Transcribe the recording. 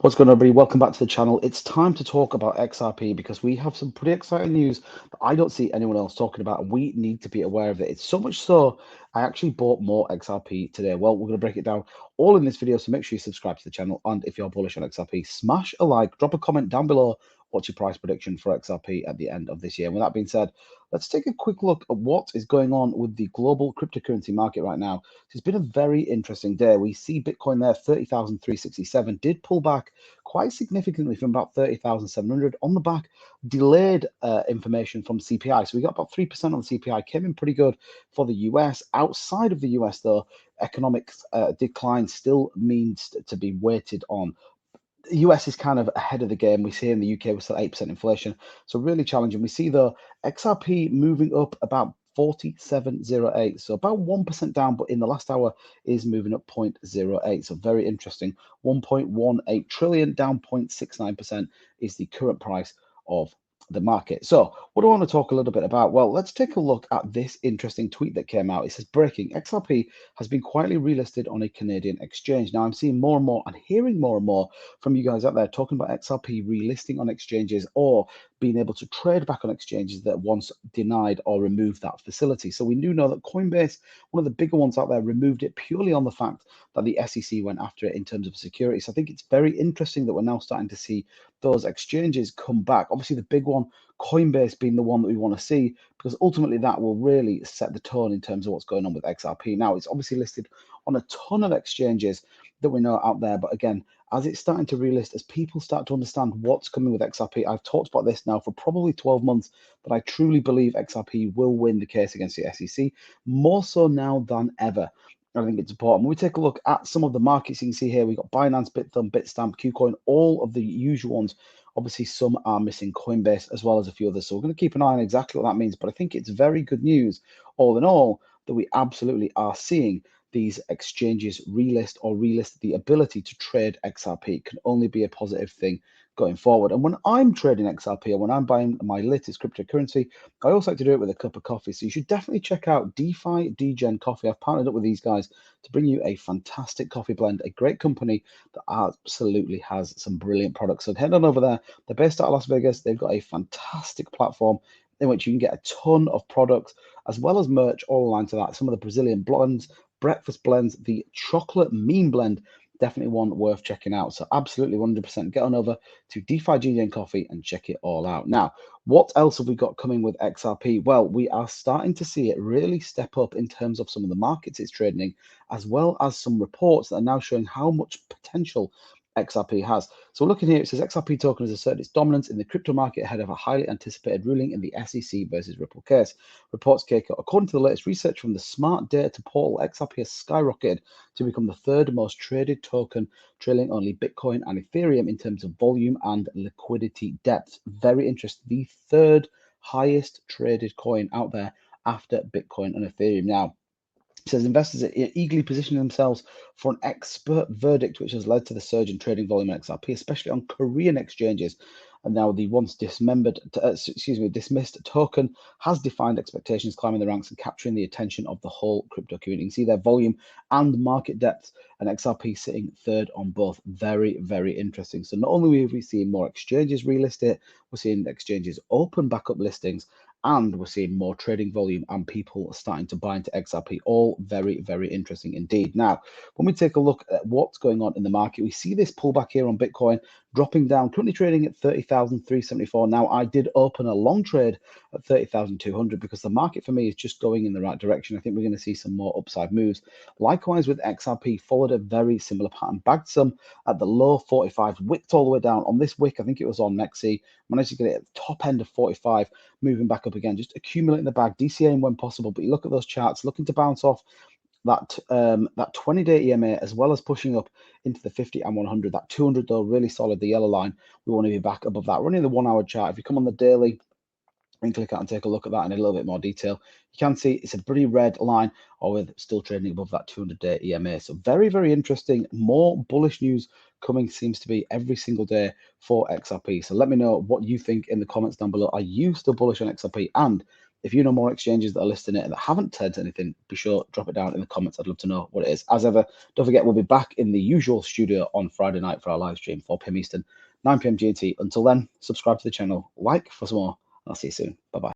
What's going on, everybody? Welcome back to the channel. It's time to talk about XRP because we have some pretty exciting news that I don't see anyone else talking about, and we need to be aware of it. It's so much so, I actually bought more XRP today. Well, we're going to break it down all in this video, so make sure you subscribe to the channel. And if you're bullish on XRP, smash a like, drop a comment down below. What's your price prediction for XRP at the end of this year? And with that being said, let's take a quick look at what is going on with the global cryptocurrency market right now. It's been a very interesting day. We see Bitcoin there, 30,367, did pull back quite significantly from about 30,700 on the back delayed information from CPI. So we got about 3% on the CPI, came in pretty good for the US. Outside of the US, though, economic decline still means to be weighted on. The US is kind of ahead of the game. We see in the UK we're still 8% inflation, so really challenging. We see the XRP moving up about 47.08, so about 1% down, but in the last hour is moving up 0.08, so very interesting. 1.18 trillion down 0.69% is the current price of the market. So what do I want to talk a little bit about? Well, let's take a look at this interesting tweet that came out. It says, breaking, XRP has been quietly relisted on a Canadian exchange. Now I'm seeing more and more and hearing more and more from you guys out there talking about XRP relisting on exchanges or being able to trade back on exchanges that once denied or removed that facility. So we do know that Coinbase, one of the bigger ones out there, removed it purely on the fact that the SEC went after it in terms of security. So I think it's very interesting that we're now starting to see those exchanges come back. Obviously, the big one, Coinbase, being the one that we want to see, because ultimately that will really set the tone in terms of what's going on with XRP. Now, it's obviously listed on a ton of exchanges that we know out there, but again, as it's starting to relist, as people start to understand what's coming with XRP, I've talked about this now for probably 12 months, but I truly believe XRP will win the case against the SEC, more so now than ever. I think it's important. When we take a look at some of the markets, you can see here, we've got Binance, Bithumb, Bitstamp, KuCoin, all of the usual ones. Obviously, some are missing Coinbase as well as a few others. So we're going to keep an eye on exactly what that means. But I think it's very good news, all in all, that we absolutely are seeing these exchanges relist or relist the ability to trade XRP. It can only be a positive thing going forward. And when I'm trading XRP or when I'm buying my latest cryptocurrency, I also like to do it with a cup of coffee. So you should definitely check out DeFi Degen Coffee. I've partnered up with these guys to bring you a fantastic coffee blend, a great company that absolutely has some brilliant products. So head on over there. They're based out of Las Vegas. They've got a fantastic platform in which you can get a ton of products as well as merch all aligned to that. Some of the Brazilian blends, breakfast blends, the chocolate meme blend, definitely one worth checking out. So absolutely 100% get on over to DeFi GJ Coffee and check it all out. Now, what else have we got coming with XRP? Well, we are starting to see it really step up in terms of some of the markets it's trading in, as well as some reports that are now showing how much potential XRP has. So looking here, it says XRP token has asserted its dominance in the crypto market ahead of a highly anticipated ruling in the SEC versus Ripple case. Reports Keiko, according to the latest research from the Smart Data portal, XRP has skyrocketed to become the third most traded token, trailing only Bitcoin and Ethereum in terms of volume and liquidity depth. Very interesting. The third highest traded coin out there after Bitcoin and Ethereum. Now, it says investors are eagerly positioning themselves for an expert verdict, which has led to the surge in trading volume in XRP, especially on Korean exchanges. And now the once dismissed token has defined expectations, climbing the ranks and capturing the attention of the whole crypto community. You can see their volume and market depth, and XRP sitting third on both. Very, very interesting. So not only have we seen more exchanges relist it, we're seeing exchanges open back up listings, and we're seeing more trading volume and people starting to buy into XRP. All very, very interesting indeed. Now, when we take a look at what's going on in the market, we see this pullback here on Bitcoin dropping down, currently trading at 30,374. Now, I did open a long trade at 30,200 because the market for me is just going in the right direction. I think we're going to see some more upside moves. Likewise with XRP, followed a very similar pattern, bagged some at the low 45, wicked all the way down. On this wick, I think it was on MEXC, managed to get it at the top end of 45, moving back up again, just accumulating the bag, DCAing when possible. But you look at those charts, looking to bounce off that 20-day EMA, as well as pushing up into the 50 and 100. That 200 though, really solid. The yellow line, we want to be back above that. Running the 1 hour chart, if you come on the daily and click out and take a look at that in a little bit more detail, you can see it's a pretty red line, or with still trading above that 200-day EMA. So very, very interesting. More bullish news coming seems to be every single day for XRP. So let me know what you think in the comments down below. Are you still bullish on XRP? And If you know more exchanges that are listing it and that haven't said anything, be sure drop it down in the comments. I'd love to know what it is. As ever, don't forget we'll be back in the usual studio on Friday night for our live stream, 4 p.m. Eastern, 9 p.m. GMT. Until then, subscribe to the channel, like for some more, and I'll see you soon. Bye-bye.